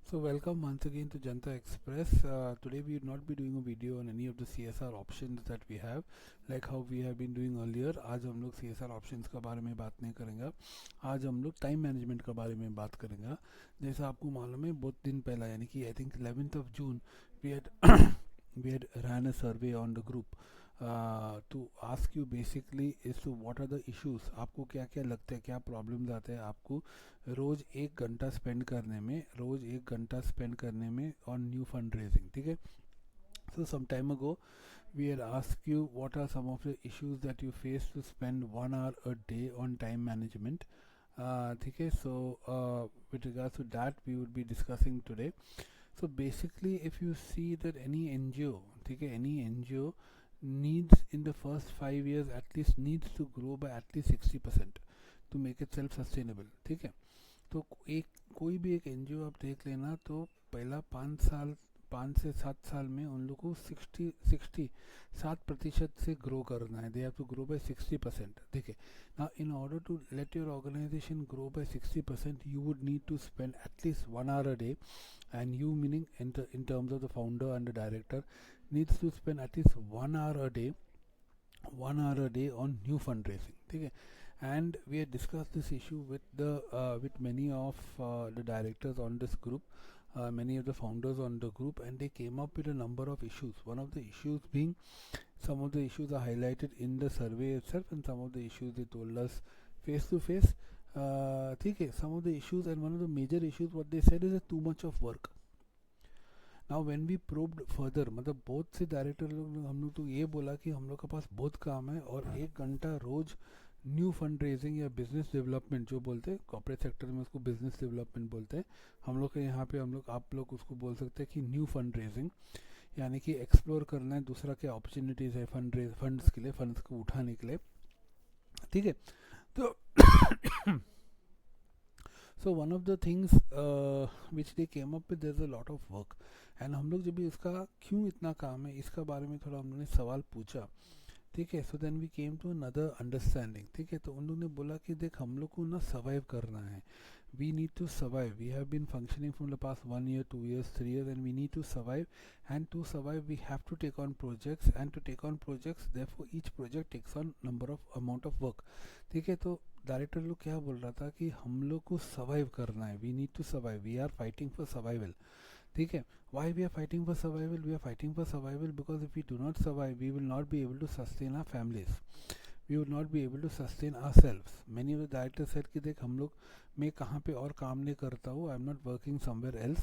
So welcome once again to Janta Express. Today we will not be doing a video on any of the CSR options that we have, like how we have been doing earlier. आज हम लोग CSR options के बारे में बात नहीं करेंगे. आज हम लोग टाइम मैनेजमेंट के बारे में बात करेंगे. जैसा आपको मालूम है बहुत दिन पहला यानी कि I think 11th of June we had we had ran a survey on the group to ask you basically is to what are the issues, आपको क्या क्या लगता है, क्या प्रॉब्लम्स आते हैं आपको रोज़ 1 घंटा स्पेंड करने में, ऑन न्यू फंड रेजिंग. ठीक है. So some time ago we had asked you what are some of the issues that you face to spend 1 hour a day on time management. ठीक है. So with regards to that we would be discussing today. So basically if you see that any NGO, ठीक है, any NGO needs in the first 5 years at least needs to grow by at least 60% to make it self sustainable. ठीक है. तो एक कोई भी एक NGO आप देख लेना तो पहला 5 से 7 साल में उन लोग को 7% से ग्रो करना है. They have to grow by 60%. ठीक है. Now in order to let your organisation grow by 60% you would need to spend at least 1 hour a day, and you meaning in terms of the founder and the director needs to spend at least 1 hour a day, 1 hour a day on new fundraising. ठीक है. And we had discussed this issue with many of the directors on this group, many of the founders on the group, and they came up with a number of issues. One of the issues being, some of the issues are highlighted in the survey itself, and some of the issues they told us face to face. ठीक है. Some of the issues, and one of the major issues what they said is that too much of work. Now when we probed further, मतलब बहुत से director लोग हम लोग तो ये बोला कि हम लोग के पास बहुत काम है और 1 घंटा रोज न्यू फंड रेजिंग या बिजनेस डेवलपमेंट जो बोलते हैं, कॉर्पोरेट सेक्टर में उसको बिजनेस डेवलपमेंट बोलते हैं. हम लोग के यहाँ पे आप लोग उसको बोल सकते हैं कि न्यू फंड रेजिंग, यानी कि एक्सप्लोर करना है दूसरा क्या अपॉर्चुनिटीज़ है फंड्स के लिए, फंड्स को उठाने के लिए. ठीक है. तो so one of the things which they came up with, there is a lot of work. And हम लोग जब भी इसका क्यों इतना काम है इसका बारे में थोड़ा हमने सवाल पूछा. ठीक है. So then we came to another understanding. ठीक है. तो उन लोगों ने बोला कि देख हम लोग को ना सर्वाइव करना है. We need to survive. We have been functioning from the past 1 year, 2 years, 3 years, and we need to survive. And to survive we have to take on projects, and to take on projects therefore each project takes on number of amount of work. ठीक है. तो director लोग क्या बोल रहा था कि हम लोग को सर्वाइव करना है. We need to survive. We are fighting for survival. ठीक है. why we are fighting for survival? We are fighting for survival because if we do not survive we will not be able to sustain our families, we will not be able to sustain ourselves. Many of the directors said कि देख हम लोग, मैं कहाँ पे और काम नहीं करता हूँ, I am not working somewhere else.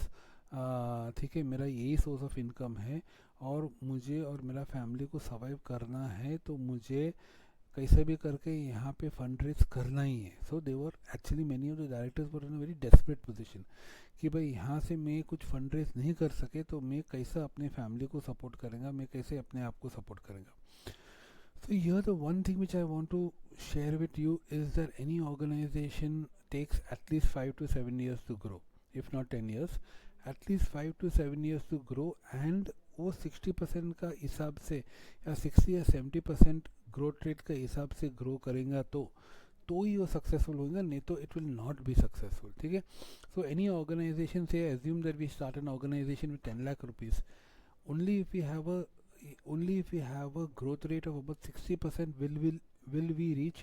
ठीक है. मेरा यही सोर्स ऑफ इनकम है और मुझे और मेरा फैमिली को सर्वाइव करना है, तो मुझे कैसे भी करके यहाँ पे फंड रेज करना ही है. So they were actually many of the directors were in a very desperate position कि भाई यहाँ से मैं कुछ फंड रेज नहीं कर सके तो मैं कैसे अपने फैमिली को सपोर्ट करेंगे, मैं कैसे अपने आप को सपोर्ट करेंगे. So here the one thing which I want to share with you is that any organization takes at least 5 to 7 years to grow, if not 10 years, at least 5 to 7 years to grow. And वो 60% का हिसाब से या 60 या 70% growth rate के हिसाब से grow करेगा तो ही वो सक्सेसफुल होगा, नहीं तो it will not be successful. ठीक है. So any organization say assume that we start an organization with 10 lakh rupees. only if we have a Only if we have a growth rate of about 60% will we reach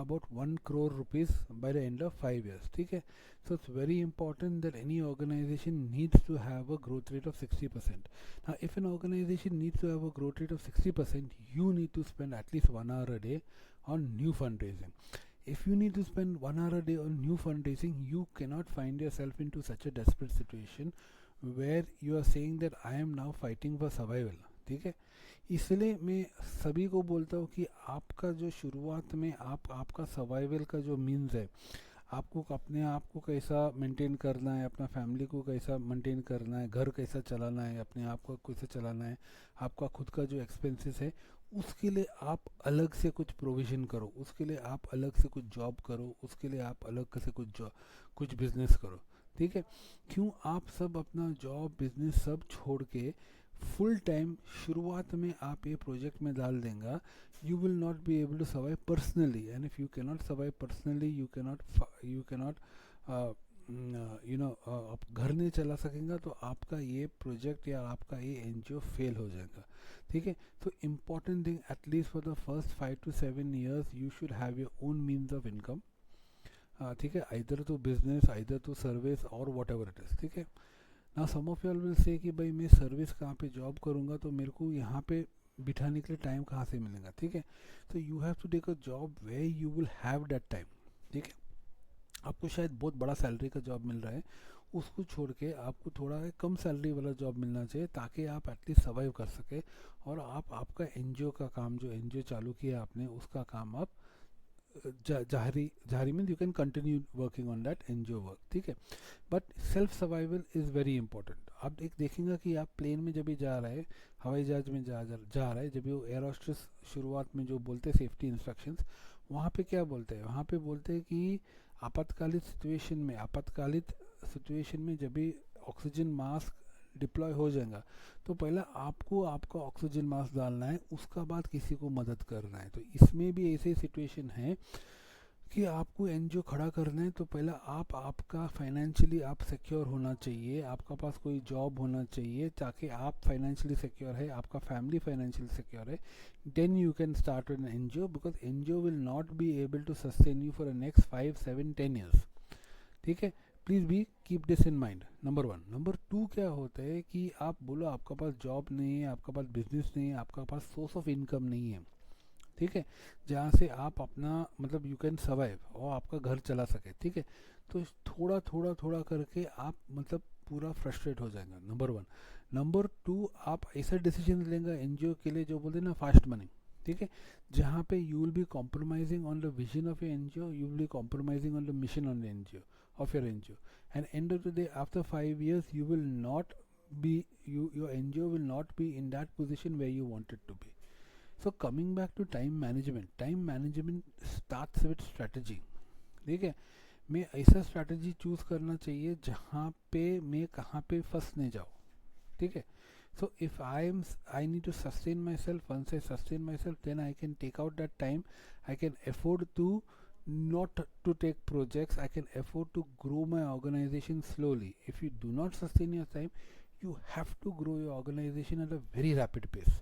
about 1 crore rupees by the end of 5 years. ठीक है. So it's very important that any organization needs to have a growth rate of 60%. Now if an organization needs to have a growth rate of 60%, you need to spend at least 1 hour a day on new fundraising. If you need to spend 1 hour a day on new fundraising, you cannot find yourself into such a desperate situation where you are saying that I am now fighting for survival. ठीक है. इसलिए मैं सभी को बोलता हूँ कि आपका जो शुरुआत में आपका सर्वाइवल का जो मीन्स है, आपको अपने आप को कैसा मेंटेन करना है, अपना फैमिली को कैसा मेंटेन करना है, घर कैसा चलाना है, अपने आप को कैसे चलाना है, आपका खुद का जो एक्सपेंसेस है उसके लिए आप अलग से कुछ प्रोविज़न करो, उसके लिए आप अलग से कुछ जॉब करो, उसके लिए आप अलग से कुछ बिजनेस करो. ठीक है. क्यों आप सब अपना जॉब बिजनेस सब छोड़ के फुल टाइम शुरुआत में आप ये प्रोजेक्ट में डाल देंगे, you will not be able to survive personally. And if you cannot survive personally, you cannot आप घर नहीं चला सकेंगे तो आपका ये प्रोजेक्ट या आपका ये एनजीओ फेल हो जाएगा, ठीक है। तो important thing, at least for the first 5 to 7 years you should have your own means of income, ठीक है, either to business, either to service और वॉट एवर इट इज़, ठीक है ना। सम ऑफ यू विल से कि भाई मैं सर्विस कहाँ पे जॉब करूँगा तो मेरे को यहाँ पे बिठाने के लिए टाइम कहाँ से मिलेगा, ठीक है। तो you have to take a job way you will have that time, ठीक है। आपको शायद बहुत बड़ा सैलरी का जॉब मिल रहा है, उसको छोड़ के आपको थोड़ा कम सैलरी वाला जॉब मिलना चाहिए ताकि आप एटलीस्ट सर्वाइव कर सके, और आप आपका एनजीओ का काम, जो एनजीओ चालू किया आपने, उसका काम आप जाहरी जाहरी mean you can continue working on that NGO work, ठीक है। But self survival is very important. आप एक देखेंगे कि आप प्लेन में जब भी जा रहे हैं, हवाई जहाज में जा रहे हैं, जब भी वो एयर होस्टेस शुरुआत में जो बोलते हैं सेफ्टी इंस्ट्रक्शंस, वहाँ पे क्या बोलते हैं, वहाँ पे बोलते हैं कि आपातकालित सिचुएशन में जब भी ऑक्सीजन मास्क डिप्लॉय हो जाएगा तो पहला आपको आपका ऑक्सीजन मास्क डालना है, उसका बाद किसी को मदद करना है। तो इसमें भी ऐसे सिचुएशन है कि आपको एनजीओ खड़ा करना है तो पहला आपका फाइनेंशियली आप सिक्योर होना चाहिए, आपका पास कोई जॉब होना चाहिए ताकि आप फाइनेंशियली सिक्योर है, आपका फैमिली फाइनेंशियली सिक्योर है, then you can start an NGO, because NGO will not be able to sustain you for the next 5, 7, 10 years, ठीक है। Please be keep this in mind, number 1। Number 2 क्या होता है कि आप बोलो आपका पास जॉब नहीं है, आपका पास बिजनेस नहीं है, आपका पास सोर्स ऑफ इनकम नहीं है, ठीक है, जहाँ से आप अपना मतलब यू कैन सर्वाइव और आपका घर चला सके, ठीक है। तो थोड़ा थोड़ा थोड़ा करके आप मतलब पूरा फ्रस्ट्रेट हो जाएगा, नंबर 1। नंबर 2, आप ऐसा डिसीजन लेंगे एनजीओ के लिए जो बोलते हैं ना फास्ट मनी, ठीक है, जहाँ पे you will be compromising on the vision of your NGO, you will be compromising on the mission on the NGO of your NGO, and end of the day after 5 years you will not be your NGO will not be in that position where you want it to be. So coming back to time management starts with strategy, ठीक है। मैं ऐसा strategy choose करना चाहिए जहाँ पे मैं कहाँ पे फंस नहीं जाऊँ, ठीक है। So if I need to sustain myself, once I sustain myself then I can take out that time, I can afford to not to take projects, I can afford to grow my organization slowly. If you do not sustain your time, you have to grow your organization at a very rapid pace,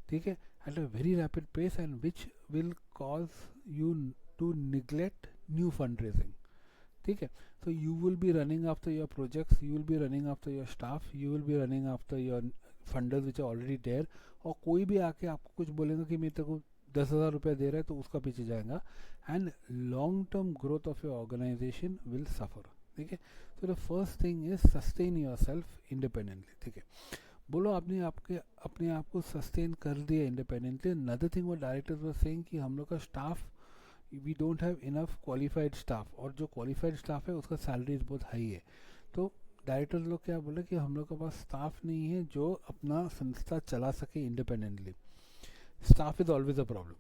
ठीक है, at a very rapid pace, and which will cause you to neglect new fundraising, ठीक है। So you will be running after your projects, you will be running after your staff, you will be running after your funders which are already there, और कोई भी आके आपको कुछ बोलेगा कि मैं तेरे को 10,000 रुपया दे रहा है तो उसका पीछे जाएगा, and long term growth of your organization will suffer, ठीक है। तो the first thing is sustain yourself independently, ठीक है। बोलो आपने अपने आप को सस्टेन कर दिया इंडिपेंडेंटली। अनदर थिंग वो डायरेक्टर्स वर सेइंग कि हम लोग का staff, we don't have enough qualified staff, और जो क्वालिफाइड स्टाफ है उसका सैलरीज बहुत हाई है। तो डायरेक्टर्स लोग क्या बोले कि हम लोग के पास स्टाफ नहीं है जो अपना संस्था चला सके independently. Staff is always a problem,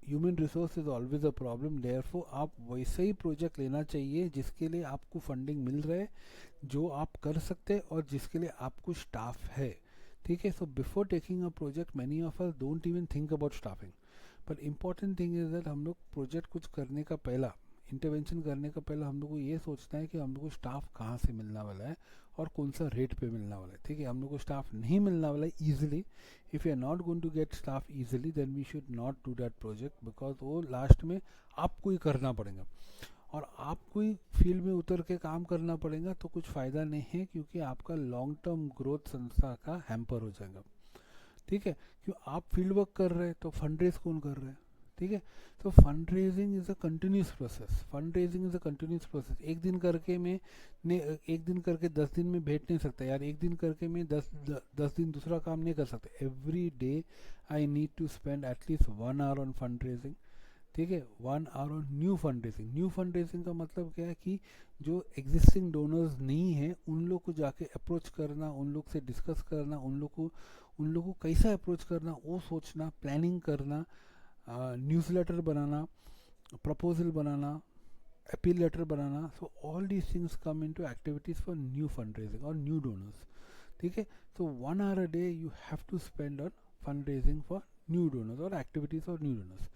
human resource is always a problem, therefore आप वैसे ही प्रोजेक्ट लेना चाहिए जिसके लिए आपको फंडिंग मिल रहा है, जो आप कर सकते हैं और जिसके लिए आपको स्टाफ है, ठीक है। So before taking a project many of us don't even think about staffing, but important thing is that हम लोग प्रोजेक्ट कुछ करने का पहला, इंटरवेंशन करने का पहला हम लोग को ये सोचना है कि हम लोग को स्टाफ कहाँ से मिलने वाला है और कौन सा रेट पे मिलने वाला है, ठीक है। हम लोग को स्टाफ नहीं मिलने वाला है easily, if you are not going to get staff easily then we should not do that project, because वो लास्ट में आपको ही करना पड़ेगा, और आपको ही फील्ड में उतर के काम करना पड़ेगा तो कुछ फ़ायदा नहीं है, क्योंकि आपका लॉन्ग टर्म ग्रोथ संस्था का हैम्पर हो जाएगा, ठीक है। क्यों आप फील्ड वर्क कर रहे हैं तो फंड रेज कौन कर रहे हैं, ठीक है। तो fund raising is a continuous process, fund raising is a continuous process. एक दिन करके मैं ने एक दिन करके 10 दिन में भेज नहीं सकता यार, एक दिन करके मैं 10 दिन दूसरा काम नहीं कर सकता। Every day I need to spend at least 1 hour on fund raising, ठीक है, 1 hour on new fund raising. New fund raising का मतलब क्या है कि जो एग्जिस्टिंग डोनर्स नहीं है उन लोग को जाके अप्रोच करना, उन लोग से डिस्कस करना, उन लोग को कैसा अप्रोच करना वो सोचना, प्लानिंग करना, न्यूज़लेटर बनाना, प्रपोजल बनाना, अपील लेटर बनाना। So all these things come into activities for new fund raising और न्यू डोनर्स, ठीक है। तो 1 hour a day you have to spend on fund raising for new donors और activities for new donors.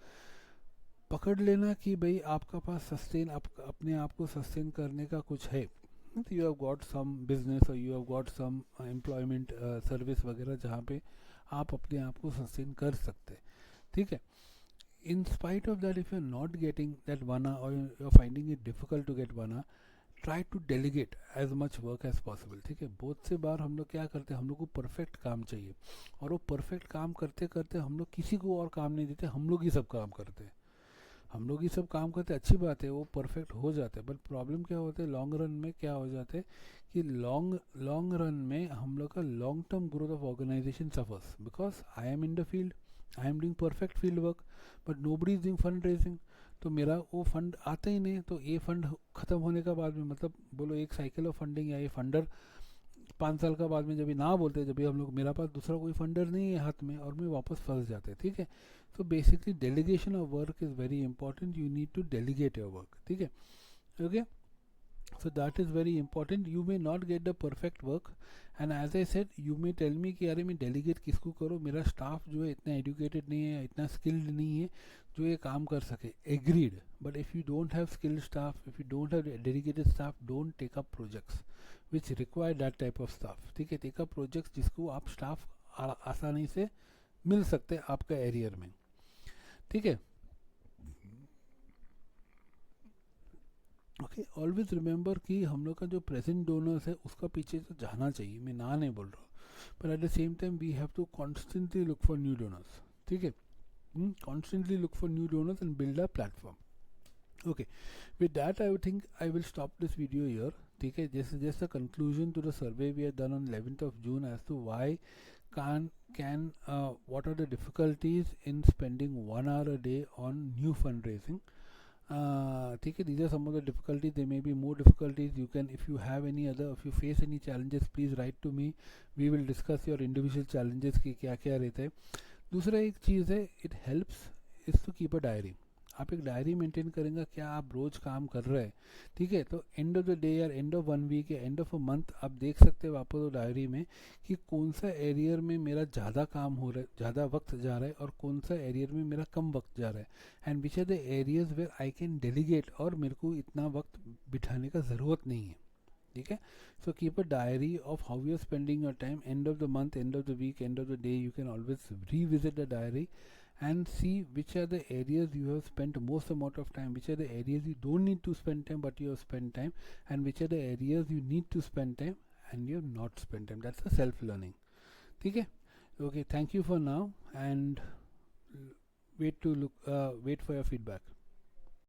पकड़ लेना कि भाई आपका पास सस्टेन अपने आप को सस्टेन करने का कुछ है, तो you have got some business और you have got some employment service वगैरह जहाँ पे आप अपने आप को सस्टेन कर सकते हैं, ठीक है. In spite of that, if you're not getting that one hour or you're finding it difficult to get one hour, try to delegate as much work as possible, ठीक है. बहुत से बार हम लोग क्या करते हैं, हम लोग को परफेक्ट काम चाहिए और वो परफेक्ट काम करते करते हम लोग किसी को और काम नहीं देते, हम लोग ही सब काम करते हैं. हम लोग ये सब काम करते अच्छी बात है, वो परफेक्ट हो जाता है, बट प्रॉब्लम क्या होता है लॉन्ग रन में, क्या हो जाता है कि लॉन्ग रन में हम लोग का long term growth of organization suffers, because I am in the field, I am doing perfect field work, but nobody is doing fund raising. तो मेरा वो फंड आता ही नहीं, तो ये फंड ख़त्म होने का बाद में, मतलब बोलो एक साइकिल ऑफ फंडिंग या ये फंडर 5 साल का बाद में जब भी ना बोलते, जब भी हम लोग, मेरा पास दूसरा कोई फंडर नहीं है हाथ में और मैं वापस फंस जाते, ठीक है. तो basically delegation of work is very important, you need to delegate your work, ठीक है. Okay, so that is very important. You may not get the perfect work and as I said you may tell me कि अरे मैं delegate किसको करूँ, मेरा staff जो है इतना educated नहीं है, इतना skilled नहीं है जो ये काम कर सके. Agreed, but if you don't have skilled staff, if you don't have dedicated staff, don't take up projects which require that type of staff, ठीक है. take up projects जिसको आप staff आसानी से मिल सकते हैं आपका एरियर में, ठीक है. ओके, ऑलवेज रिमेंबर कि हम लोग का जो प्रेजेंट डोनर्स है उसका पीछे तो जाना चाहिए, मैं ना नहीं बोल रहा हूँ, पर at the same time we have to constantly look for new donors, ठीक है. Constantly look for new donors and build a platform. Okay, with that I would think I will stop this video here. ठीक है, this is just a conclusion to the survey we have done on 11th of June as to why what are the difficulties in spending 1 hour a day on new fundraising. ठीक है, these are some of the difficulties. There may be more difficulties. You can, if you have any other, if you face any challenges, please write to me. We will discuss your individual challenges कि क्या क्या रहते हैं. दूसरा एक चीज़ है, it helps is to keep a diary. आप एक डायरी मेंटेन करेंगे क्या आप रोज़ काम कर रहे हैं, ठीक है. तो एंड ऑफ द डे या एंड ऑफ 1 वीक या एंड ऑफ अ मंथ आप देख सकते हैं वापस वो डायरी में कि कौन सा एरियर में मेरा ज़्यादा काम हो रहा है, ज़्यादा वक्त जा रहा है, और कौन सा एरियर में मेरा कम वक्त जा रहा है, and which are the areas where I can delegate, और मेरे को इतना वक्त बिठाने का ज़रूरत नहीं है, ठीक है. So keep a diary of how you are spending your time. End of the month, end of the week, end of the day, you can always revisit the diary and see which are the areas you have spent most amount of time, which are the areas you don't need to spend time but you have spent time, and which are the areas you need to spend time and you have not spent time. That's a self learning, ठीक है. Okay, thank you for now and wait for your feedback.